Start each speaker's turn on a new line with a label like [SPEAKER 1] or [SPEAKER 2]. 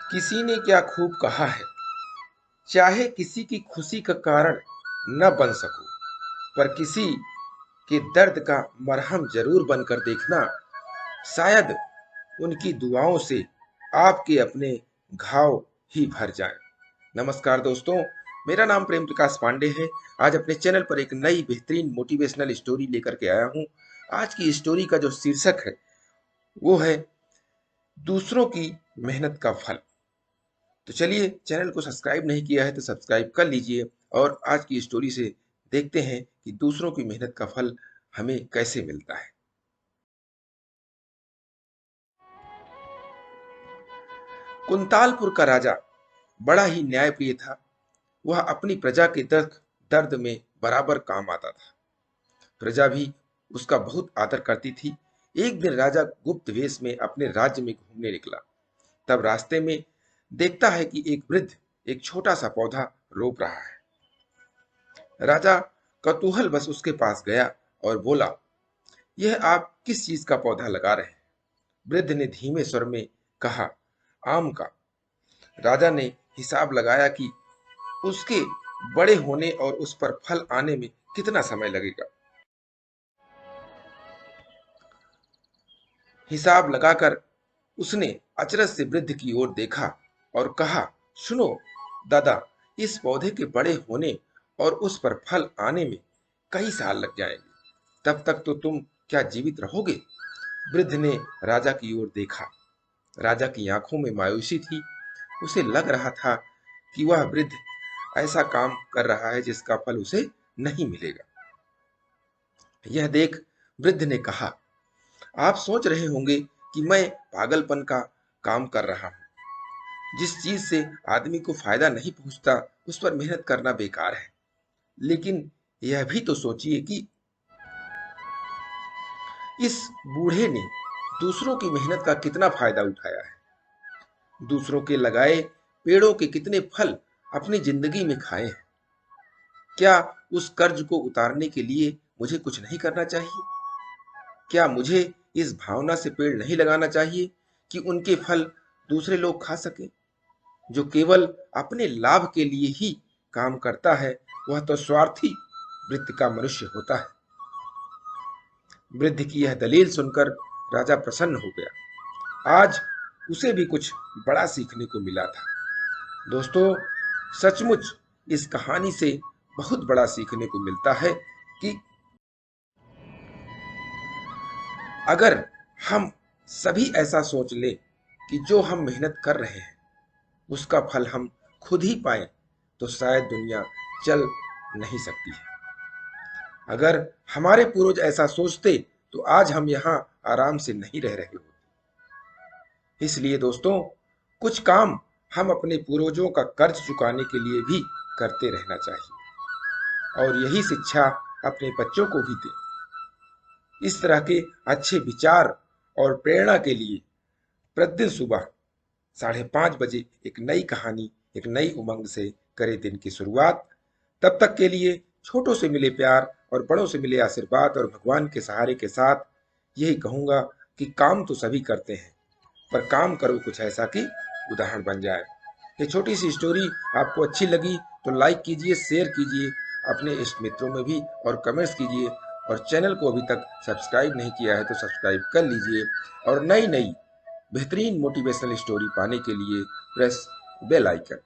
[SPEAKER 1] किसी ने क्या खूब कहा है, चाहे किसी की खुशी का कारण न बन सको, पर किसी के दर्द का मरहम जरूर बनकर देखना। शायद उनकी दुआओं से आपके अपने घाव ही भर जाएं। नमस्कार दोस्तों, मेरा नाम प्रेम प्रकाश पांडे है। आज अपने चैनल पर एक नई बेहतरीन मोटिवेशनल स्टोरी लेकर के आया हूं। आज की स्टोरी का जो शीर्षक है वो है दूसरों की मेहनत का फल। तो चलिए, चैनल को सब्सक्राइब नहीं किया है तो सब्सक्राइब कर लीजिए और आज की स्टोरी से देखते हैं कि दूसरों की मेहनत का फल हमें कैसे मिलता है। कुंतालपुर का राजा बड़ा ही न्यायप्रिय था। वह अपनी प्रजा के दर्द दर्द में बराबर काम आता था। प्रजा भी उसका बहुत आदर करती थी। एक दिन राजा गुप्त वेश में अपने राज्य में घूमने निकला। तब रास्ते में देखता है कि एक वृद्ध एक छोटा सा पौधा रोप रहा है। राजा कौतूहल बस उसके पास गया और बोला, यह आप किस चीज का पौधा लगा रहे हैं? वृद्ध ने धीमे स्वर में कहा, आम का। राजा ने हिसाब लगाया कि उसके बड़े होने और उस पर फल आने में कितना समय लगेगा। हिसाब लगाकर उसने अचरज से वृद्ध की ओर देखा और कहा, सुनो दादा, इस पौधे के बड़े होने और उस पर फल आने में कई साल लग जाएंगे। तब तक तो तुम क्या जीवित रहोगे? वृद्ध ने राजा की ओर देखा। राजा की आंखों में मायूसी थी। उसे लग रहा था कि वह वृद्ध ऐसा काम कर रहा है जिसका फल उसे नहीं मिलेगा। यह देख वृद्ध ने कहा, आप सोच रहे होंगे कि मैं पागलपन का काम कर रहा हूं। जिस चीज से आदमी को फायदा नहीं पहुंचता उस पर मेहनत करना बेकार है। लेकिन यह भी तो सोचिए कि इस बूढ़े ने दूसरों की मेहनत का कितना फायदा उठाया है। दूसरों के लगाए पेड़ों के कितने फल अपनी जिंदगी में खाए हैं। क्या उस कर्ज को उतारने के लिए मुझे कुछ नहीं करना चाहिए? क्या मुझे इस भावना से पेड़ नहीं लगाना चाहिए कि उनके फल दूसरे लोग खा सके? जो केवल अपने लाभ के लिए ही काम करता है वह तो स्वार्थी वृत्ति का मनुष्य होता है। वृद्ध की यह दलील सुनकर राजा प्रसन्न हो गया। आज उसे भी कुछ बड़ा सीखने को मिला था। दोस्तों, सचमुच इस कहानी से बहुत बड़ा सीखने को मिलता है कि अगर हम सभी ऐसा सोच लें कि जो हम मेहनत कर रहे हैं उसका फल हम खुद ही पाएं, तो शायद दुनिया चल नहीं सकती है। अगर हमारे पूर्वज ऐसा सोचते तो आज हम यहाँ आराम से नहीं रह रहे होते। इसलिए दोस्तों, कुछ काम हम अपने पूर्वजों का कर्ज चुकाने के लिए भी करते रहना चाहिए और यही शिक्षा अपने बच्चों को भी दें। इस तरह के अच्छे विचार और प्रेरणा के लिए प्रतिदिन सुबह 5:30 बजे एक नई कहानी, एक नई उमंग से करें दिन की शुरुआत। तब तक के लिए छोटों से मिले प्यार और बड़ों से मिले आशीर्वाद और भगवान के सहारे के साथ यही कहूंगा कि काम तो सभी करते हैं, पर काम करो कुछ ऐसा कि उदाहरण बन जाए। ये छोटी सी स्टोरी आपको अच्छी लगी तो लाइक कीजिए, शेयर कीजिए अपने इष्ट मित्रों में भी और कमेंट्स कीजिए। और चैनल को अभी तक सब्सक्राइब नहीं किया है तो सब्सक्राइब कर लीजिए और नई नई बेहतरीन मोटिवेशनल स्टोरी पाने के लिए प्रेस बेल आइकन।